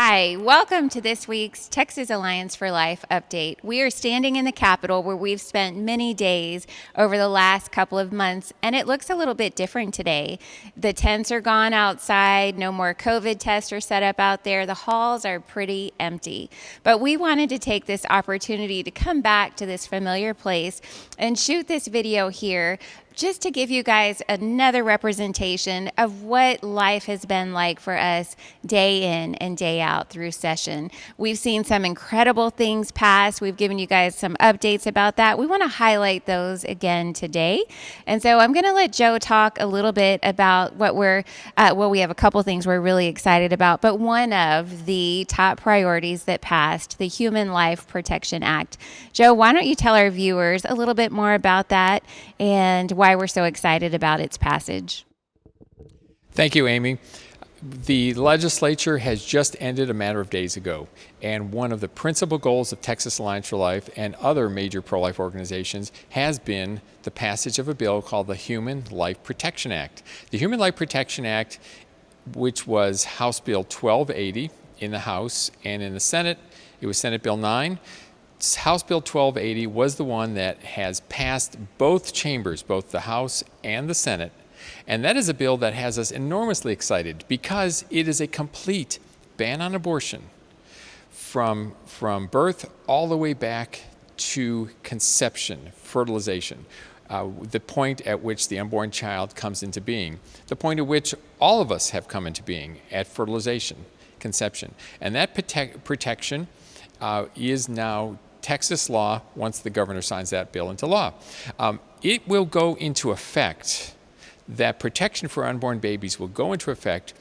Hi, welcome to this week's Texas Alliance for Life update. We are standing in the Capitol where we've spent many days over the last couple of months, and it looks a little bit different today. The tents are gone outside, no more COVID tests are set up out there. The halls are pretty empty. But we wanted to take this opportunity to come back to this familiar place and shoot this video here just to give you guys another representation of what life has been like for us day in and day out through session. We've seen some incredible things pass. We've given you guys some updates about that. We want to highlight those again today. And so I'm going to let Joe talk a little bit about what we have a couple things we're really excited about, but one of the top priorities that passed, the Human Life Protection Act. Joe, why don't you tell our viewers a little bit more about that and why we're so excited about its passage. Thank you, Amy. The legislature has just ended a matter of days ago, and one of the principal goals of Texas Alliance for Life and other major pro-life organizations has been the passage of a bill called the Human Life Protection Act. The Human Life Protection Act, which was House Bill 1280 in the House, and in the Senate, it was Senate Bill 9. House Bill 1280 was the one that has passed both chambers, both the House and the Senate. And that is a bill that has us enormously excited because it is a complete ban on abortion from birth all the way back to conception, fertilization, the point at which the unborn child comes into being, the point at which all of us have come into being at fertilization, conception. And that protection is now Texas law once the governor signs that bill into law. It will go into effect, that protection for unborn babies will go into effect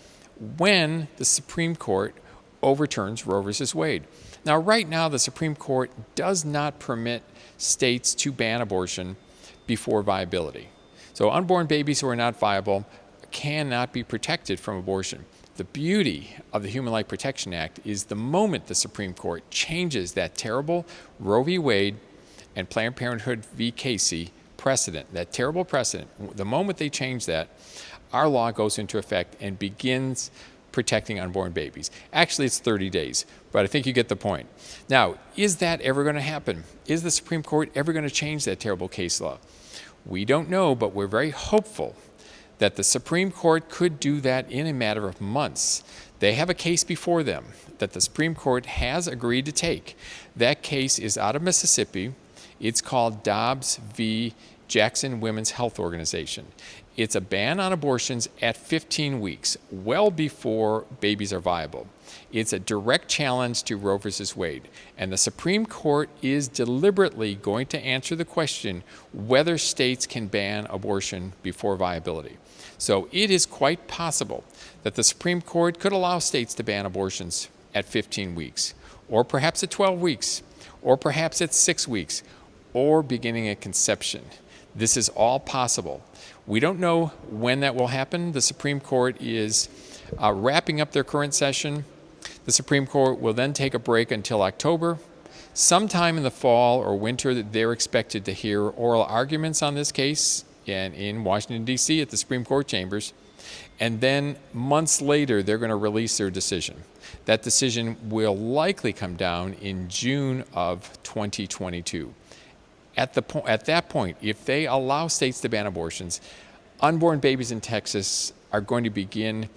when the Supreme Court overturns Roe v. Wade. Now, right now, the Supreme Court does not permit states to ban abortion before viability. So unborn babies who are not viable cannot be protected from abortion. The beauty of the Human Life Protection Act is the moment the Supreme Court changes that terrible Roe v. Wade and Planned Parenthood v. Casey precedent, that terrible precedent, the moment they change that, our law goes into effect and begins protecting unborn babies. Actually, it's 30 days, but I think you get the point. Now, is that ever going to happen? Is the Supreme Court ever going to change that terrible case law? We don't know, but we're very hopeful that the Supreme Court could do that in a matter of months. They have a case before them that the Supreme Court has agreed to take. That case is out of Mississippi. It's called Dobbs v. Jackson Women's Health Organization. It's a ban on abortions at 15 weeks, well before babies are viable. It's a direct challenge to Roe v. Wade. And the Supreme Court is deliberately going to answer the question whether states can ban abortion before viability. So it is quite possible that the Supreme Court could allow states to ban abortions at 15 weeks, or perhaps at 12 weeks, or perhaps at 6 weeks, or beginning at conception. This is all possible. We don't know when that will happen. The Supreme Court is wrapping up their current session. The Supreme Court will then take a break until October. Sometime in the fall or winter, they're expected to hear oral arguments on this case in Washington, D.C. at the Supreme Court chambers. And then months later, they're going to release their decision. That decision will likely come down in June of 2022. At that point, if they allow states to ban abortions, unborn babies in Texas are going to begin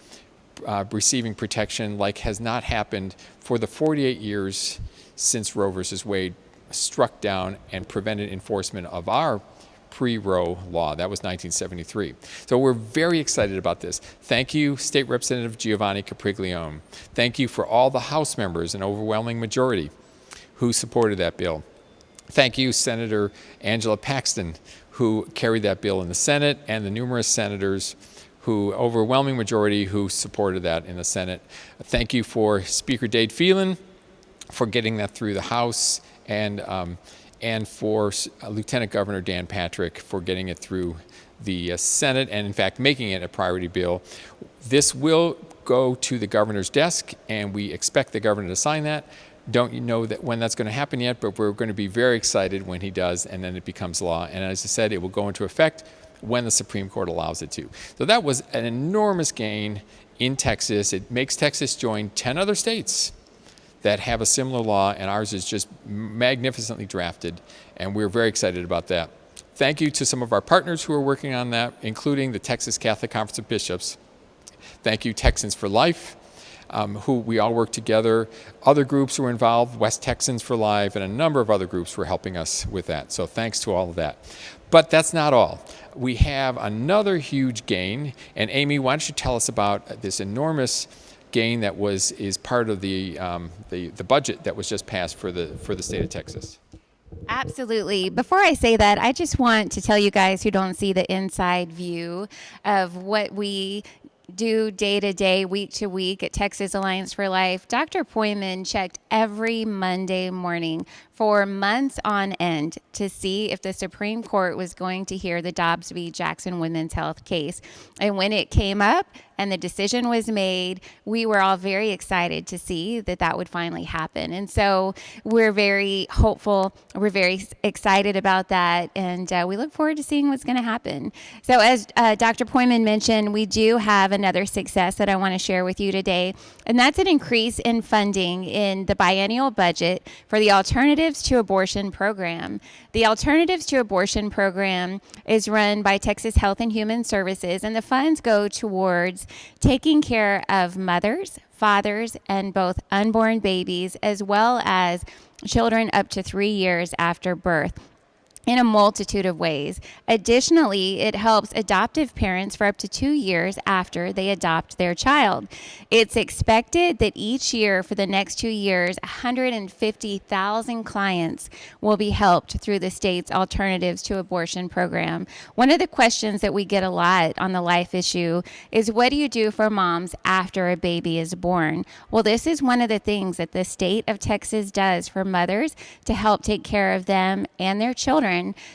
receiving protection like has not happened for the 48 years since Roe v. Wade struck down and prevented enforcement of our pre-Roe law. That was 1973. So we're very excited about this. Thank you, State Representative Giovanni Capriglione. Thank you for all the House members, an overwhelming majority, who supported that bill. Thank you, Senator Angela Paxton, who carried that bill in the Senate, and the numerous senators who, overwhelming majority, who supported that in the Senate. Thank you for Speaker Dade Phelan for getting that through the House, and for Lieutenant Governor Dan Patrick for getting it through the Senate, and in fact making it a priority bill. This will go to the governor's desk, and we expect the governor to sign that. Don't know that when that's going to happen yet, but we're going to be very excited when he does, and then it becomes law. And as I said, it will go into effect when the Supreme Court allows it to. So that was an enormous gain in Texas. It makes Texas join 10 other states that have a similar law, and ours is just magnificently drafted, and we're very excited about that. Thank you to some of our partners who are working on that, including the Texas Catholic Conference of Bishops. Thank you, Texans for Life, who we all work together. Other groups were involved, West Texans for Life, and a number of other groups were helping us with that. So thanks to all of that. But that's not all. We have another huge gain, and Amy, why don't you tell us about this enormous gain that is part of the budget that was just passed for the state of Texas. Absolutely. Before I say that, I just want to tell you guys who don't see the inside view of what we do day to day, week to week at Texas Alliance for Life. Dr. Poyman checked every Monday morning for months on end to see if the Supreme Court was going to hear the Dobbs v. Jackson Women's Health case. And when it came up and the decision was made, we were all very excited to see that that would finally happen. And so we're very hopeful. We're very excited about that. And we look forward to seeing what's going to happen. So as Dr. Poyman mentioned, we do have another success that I want to share with you today. And that's an increase in funding in the biennial budget for the Alternatives to Abortion program. The Alternatives to Abortion program is run by Texas Health and Human Services, and the funds go towards taking care of mothers, fathers, and both unborn babies, as well as children up to 3 years after birth, in a multitude of ways. Additionally, it helps adoptive parents for up to 2 years after they adopt their child. It's expected that each year for the next 2 years, 150,000 clients will be helped through the state's Alternatives to Abortion program. One of the questions that we get a lot on the life issue is, what do you do for moms after a baby is born? Well, this is one of the things that the state of Texas does for mothers to help take care of them and their children,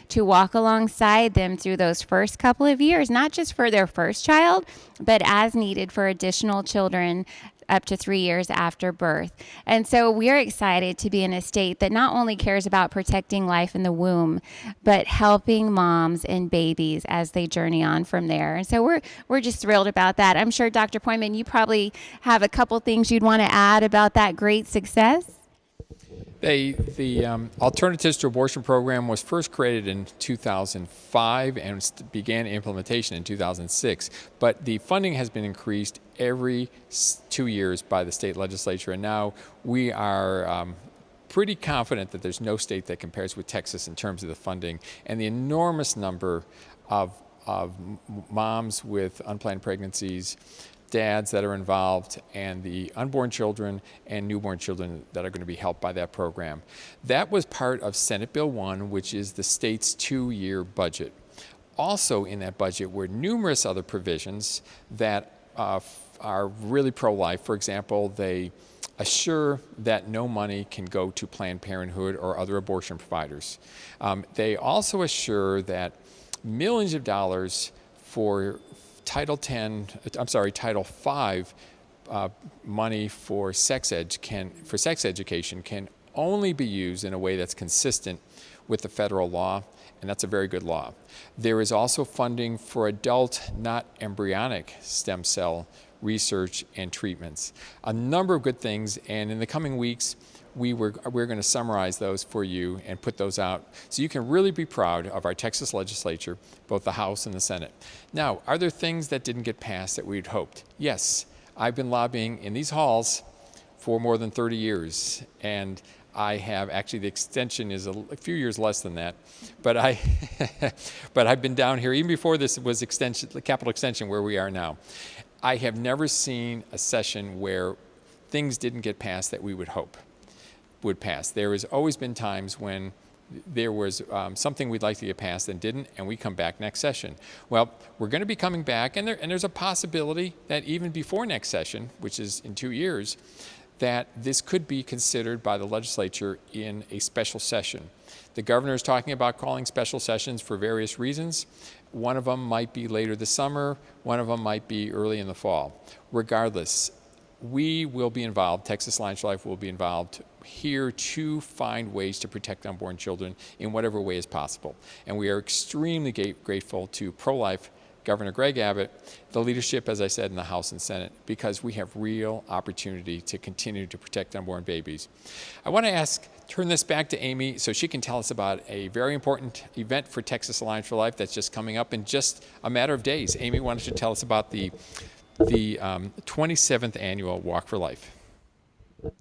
to walk alongside them through those first couple of years, not just for their first child, but as needed for additional children up to 3 years after birth. And so we're excited to be in a state that not only cares about protecting life in the womb, but helping moms and babies as they journey on from there. And so we're just thrilled about that. I'm sure, Dr. Poyman, you probably have a couple things you'd want to add about that great success. The Alternatives to Abortion program was first created in 2005 and began implementation in 2006. But the funding has been increased every 2 years by the state legislature, and now we are pretty confident that there's no state that compares with Texas in terms of the funding and the enormous number of moms with unplanned pregnancies, dads that are involved, and the unborn children and newborn children that are going to be helped by that program. That was part of Senate Bill 1, which is the state's 2-year budget. Also in that budget were numerous other provisions that are really pro-life. For example, they assure that no money can go to Planned Parenthood or other abortion providers. They also assure that millions of dollars for Title V money for sex education can only be used in a way that's consistent with the federal law, and that's a very good law. There is also funding for adult, not embryonic stem cell research and treatments. A number of good things, and in the coming weeks, we're going to summarize those for you and put those out so you can really be proud of our Texas legislature, both the House and the Senate. Now, are there things that didn't get passed that we'd hoped? Yes, I've been lobbying in these halls for more than 30 years, and I have, actually the extension is a few years less than that, but I've been down here, even before this was the Capitol Extension where we are now. I have never seen a session where things didn't get passed that we would hope would pass. There has always been times when there was something we'd like to get passed and didn't, and we come back next session. Well, we're going to be coming back, and there's a possibility that even before next session, which is in 2 years, that this could be considered by the legislature in a special session. The governor is talking about calling special sessions for various reasons. One of them might be later this summer, one of them might be early in the fall. Regardless, we will be involved, Texas Alliance for Life will be involved here to find ways to protect unborn children in whatever way is possible. And we are extremely grateful to pro-life Governor Greg Abbott, the leadership, as I said, in the House and Senate, because we have real opportunity to continue to protect unborn babies. I want to turn this back to Amy so she can tell us about a very important event for Texas Alliance for Life that's just coming up in just a matter of days. Amy, why don't you tell us about the 27th Annual Walk for Life?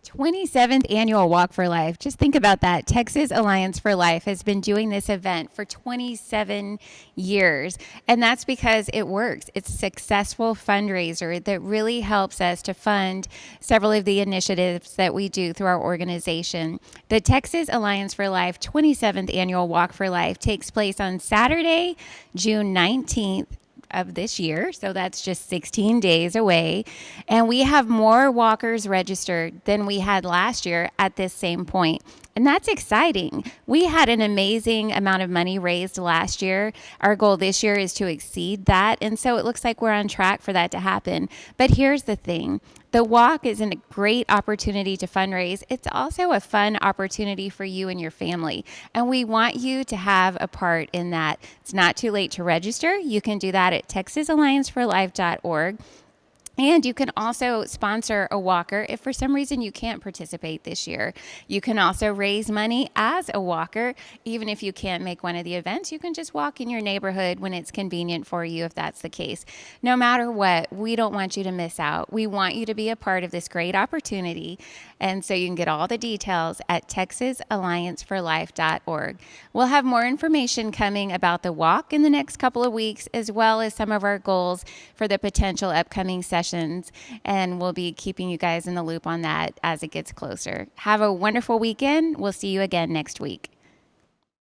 27th Annual Walk for Life. Just think about that. Texas Alliance for Life has been doing this event for 27 years, and that's because it works. It's a successful fundraiser that really helps us to fund several of the initiatives that we do through our organization. The Texas Alliance for Life 27th Annual Walk for Life takes place on Saturday, June 19th of this year, so that's just 16 days away, and we have more walkers registered than we had last year at this same point. And that's exciting. We had an amazing amount of money raised last year. Our goal this year is to exceed that, and so it looks like we're on track for that to happen. But here's the thing. The walk is a great opportunity to fundraise. It's also a fun opportunity for you and your family, and we want you to have a part in that. It's not too late to register. You can do that at texasallianceforlife.org. And you can also sponsor a walker if for some reason you can't participate this year. You can also raise money as a walker. Even if you can't make one of the events, you can just walk in your neighborhood when it's convenient for you if that's the case. No matter what, we don't want you to miss out. We want you to be a part of this great opportunity. And so you can get all the details at texasallianceforlife.org. We'll have more information coming about the walk in the next couple of weeks, as well as some of our goals for the potential upcoming sessions. And we'll be keeping you guys in the loop on that as it gets closer. Have a wonderful weekend. We'll see you again next week.